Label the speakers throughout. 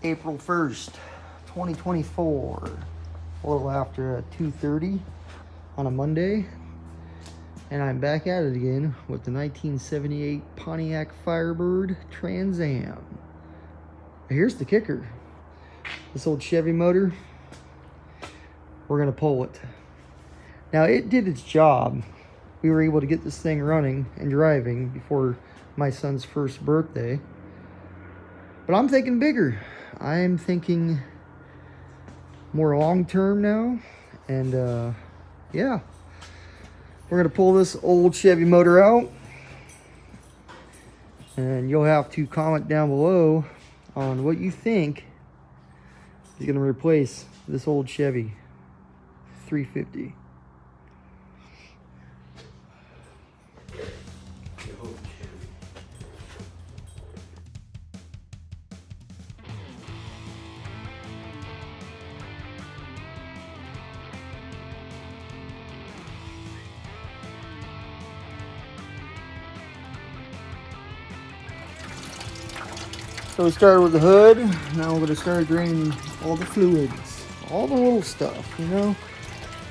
Speaker 1: April 1st, 2024. A little after 2:30 on a Monday. And I'm back at it again with the 1978 Pontiac Firebird Trans Am. Here's the kicker. This old Chevy motor, we're going to pull it. Now, it did its job. We were able to get this thing running and driving before my son's first birthday. But I'm thinking bigger. I'm thinking more long-term now. And, yeah. We're going to pull this old Chevy motor out. And you'll have to comment down below on what you think is going to replace this old Chevy 350. So we started with the hood. Now we're going to start draining all the fluids, all the little stuff, you know.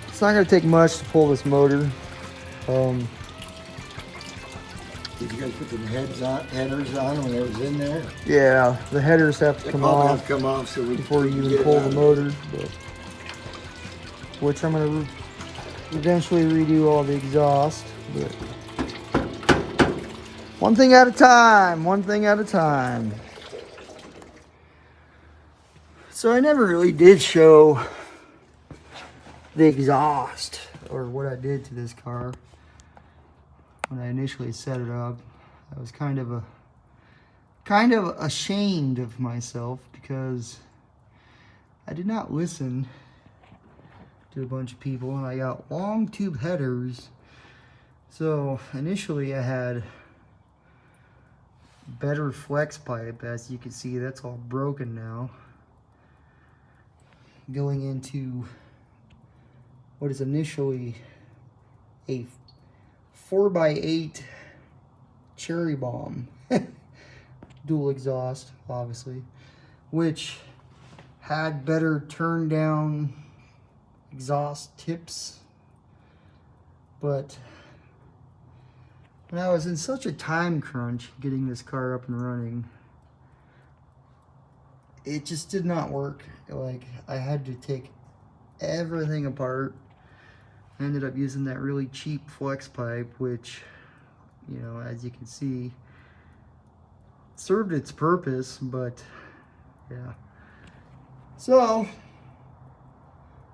Speaker 1: It's not going to take much to pull this motor.
Speaker 2: Did you guys put the headers on when it was in there?
Speaker 1: Yeah, the headers have to come off,
Speaker 2: so
Speaker 1: before you even pull the motor. But, which I'm going to eventually redo all the exhaust. But one thing at a time, one thing at a time. So I never really did show the exhaust or what I did to this car when I initially set it up. I was kind of ashamed of myself because I did not listen to a bunch of people, and I got long tube headers. So initially I had better flex pipe. As you can see, that's all broken now. Going into what is initially a 4x8 cherry bomb dual exhaust, obviously, which had better turn down exhaust tips. But when I was in such a time crunch getting this car up and running, it just did not work. Like, I had to take everything apart. I ended up using that really cheap flex pipe, which, you know, as you can see, served its purpose, but yeah. So,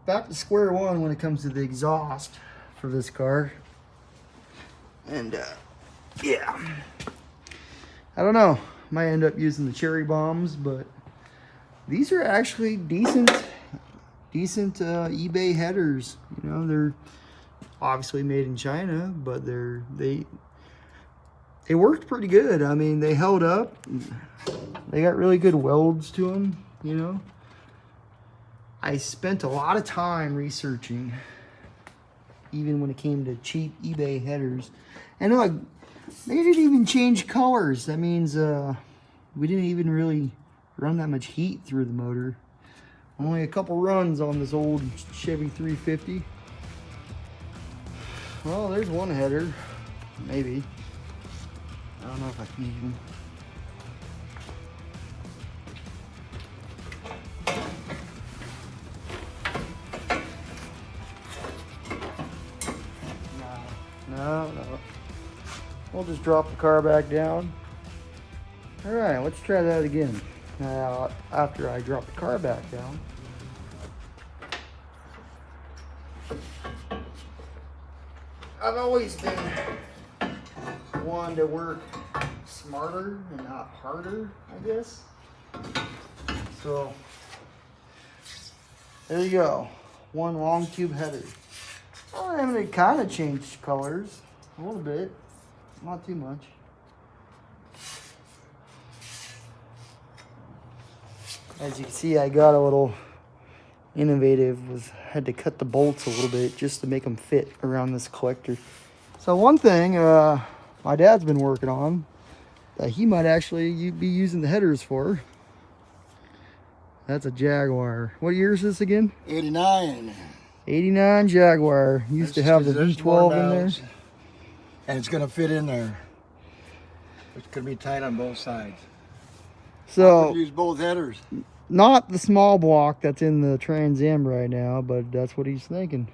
Speaker 1: back to square one when it comes to the exhaust for this car. And, yeah. I don't know. Might end up using the cherry bombs, but these are actually decent eBay headers. You know, they're obviously made in China, but they worked pretty good. I mean, they held up. They got really good welds to them, you know. I spent a lot of time researching, even when it came to cheap eBay headers. And look, they didn't even change colors. That means we didn't even really run that much heat through the motor. Only a couple runs on this old Chevy 350. Well, there's one header, maybe. I don't know if I can even. No. We'll just drop the car back down. All right, let's try that again. Now, after I drop the car back down. I've always been one to work smarter and not harder, I guess. So, there you go. One long tube header. Well, I mean, it kind of changed colors a little bit, not too much. As you can see, I got a little innovative with had to cut the bolts a little bit just to make them fit around this collector. So one thing my dad's been working on that he might actually be using the headers for That's a Jaguar. What year is this again?
Speaker 2: 89.
Speaker 1: 89 Jaguar. Used to have the
Speaker 2: There's more
Speaker 1: V12 in there.
Speaker 2: valves, and it's gonna fit in there. It's gonna be tight on both sides.
Speaker 1: So,
Speaker 2: Use both headers.
Speaker 1: not the small block that's in the Trans Am right now, but that's what he's thinking.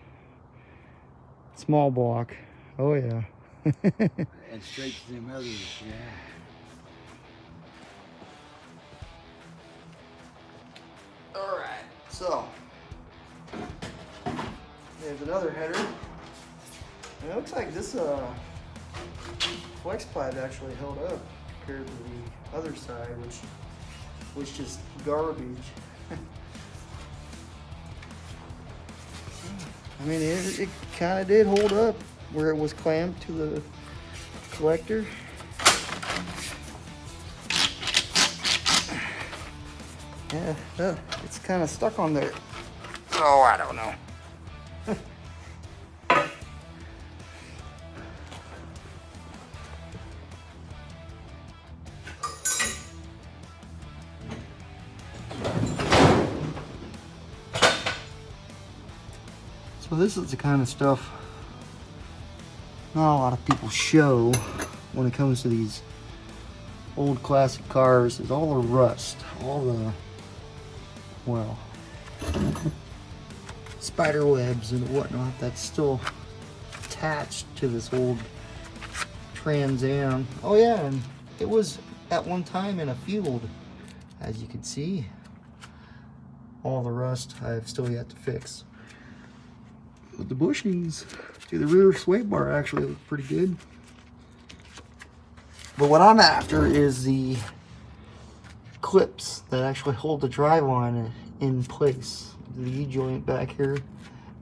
Speaker 1: Small block. Oh yeah.
Speaker 2: And straight to them others, yeah.
Speaker 1: All right, so there's another header. And it looks like this flex pipe actually held up compared to the other side, which was just garbage. I mean, it kind of did hold up where it was clamped to the collector. Yeah, it's kind of stuck on there. Oh, I don't know. So this is the kind of stuff not a lot of people show when it comes to these old classic cars, is all the rust, all the, well, spider webs and whatnot that's still attached to this old Trans Am. Oh yeah, and it was at one time in a field, as you can see. All the rust I've still yet to fix. But the bushings to the rear sway bar actually look pretty good. But what I'm after is the clips that actually hold the driveline in place. The U-joint back here,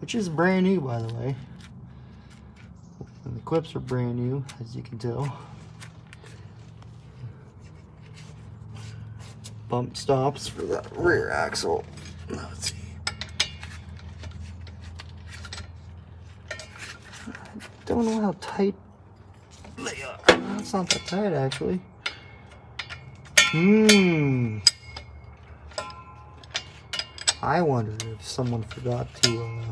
Speaker 1: which is brand new, by the way. And the clips are brand new, as you can tell. Bump stops for that rear axle. Let's see. I don't know how tight they are. It's not that tight, actually. I wonder if someone forgot to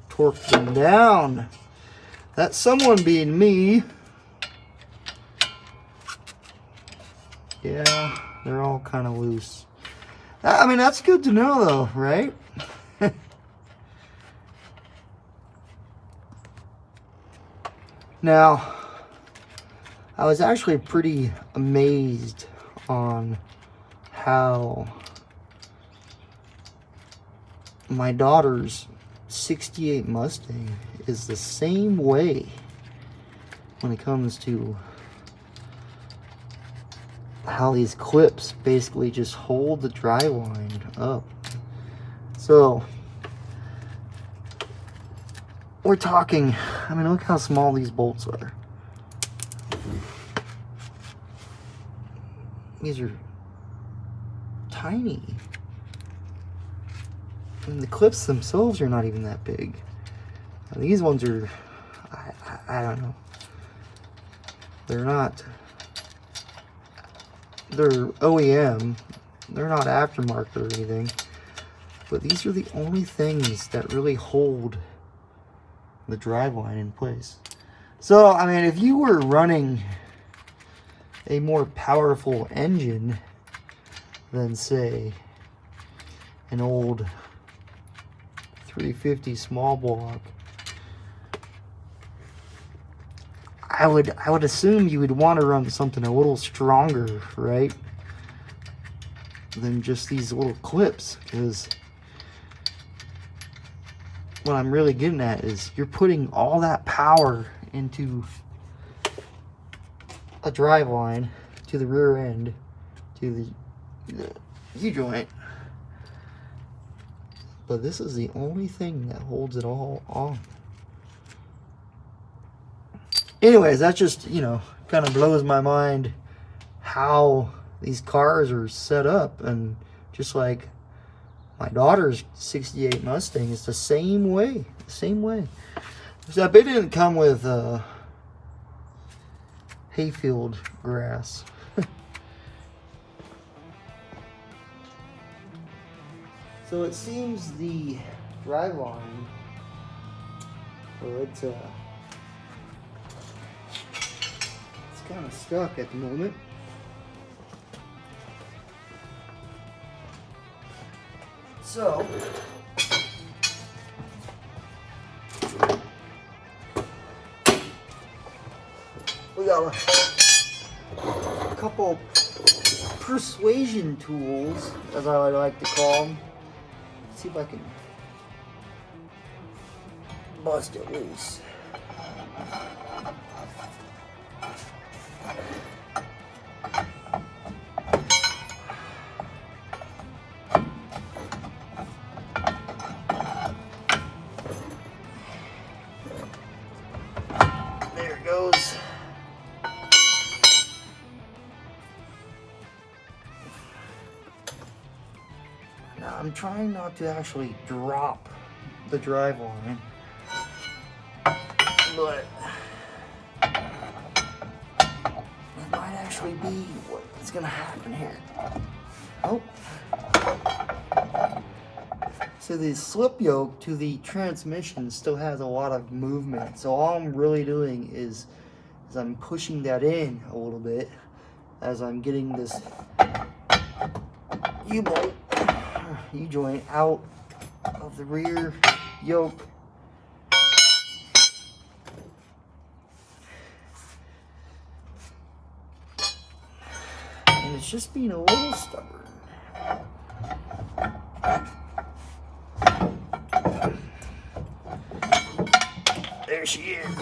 Speaker 1: torque them down. That someone being me. Yeah, they're all kind of loose. I mean, that's good to know, though, right? Now, I was actually pretty amazed on how my daughter's 68 Mustang is the same way when it comes to how these clips basically just hold the driveline up. So, we're talking, I mean, look how small these bolts are. These are tiny. And the clips themselves are not even that big. Now, these ones are, I don't know. They're not, they're OEM. They're not aftermarket or anything. But these are the only things that really hold the driveline in place. So, I mean, if you were running a more powerful engine than, say, an old 350 small block, I would assume you would want to run something a little stronger, right, than just these little clips, because what I'm really getting at is you're putting all that power into a driveline, to the rear end, to the U-joint. But this is the only thing that holds it all on. Anyways, that just, you know, kind of blows my mind how these cars are set up. And just like my daughter's 68 Mustang is the same way. The same way. Except it didn't come with hayfield grass. So it seems the drive line, well, it's kind of stuck at the moment. So we got a couple persuasion tools, as I like to call them. Let's see if I can bust it loose. There it goes. Now I'm trying not to actually drop the drive line, but it might actually be what's gonna happen here. Oh. So the slip yoke to the transmission still has a lot of movement. So all I'm really doing is I'm pushing that in a little bit as I'm getting this U-joint out of the rear yoke. And it's just being a little stubborn. There she is.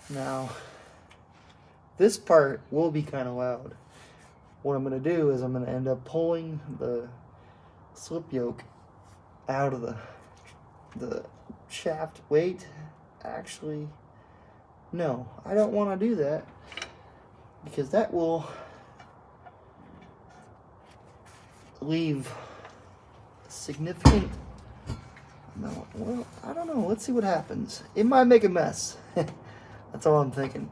Speaker 1: Now, this part will be kind of loud. What I'm going to do is I'm going to end up pulling the slip yoke out of the shaft weight. Actually, no, I don't want to do that, because that will leave a significant amount. Well, I don't know. Let's see what happens. It might make a mess. That's all I'm thinking.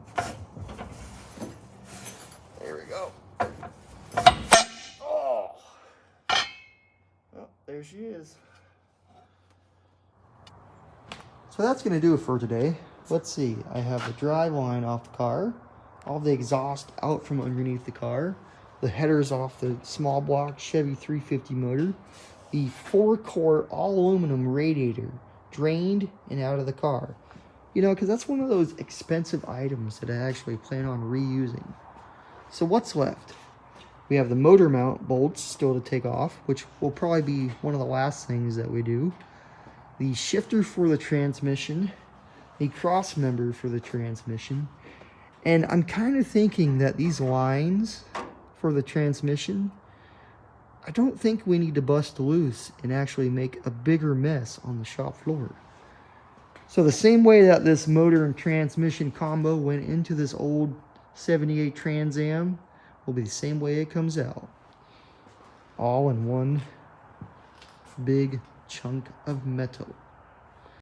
Speaker 1: There we go. Oh, well, there she is. So that's going to do it for today. Let's see. I have the drive line off the car, all the exhaust out from underneath the car, the headers off the small block Chevy 350 motor, the 4-quart all aluminum radiator drained and out of the car. You know, because that's one of those expensive items that I actually plan on reusing. So what's left? We have the motor mount bolts still to take off, which will probably be one of the last things that we do. The shifter for the transmission, the cross member for the transmission, and I'm kind of thinking that these lines for the transmission, I don't think we need to bust loose and actually make a bigger mess on the shop floor. So the same way that this motor and transmission combo went into this old 78 Trans Am will be the same way it comes out. All in one big chunk of metal.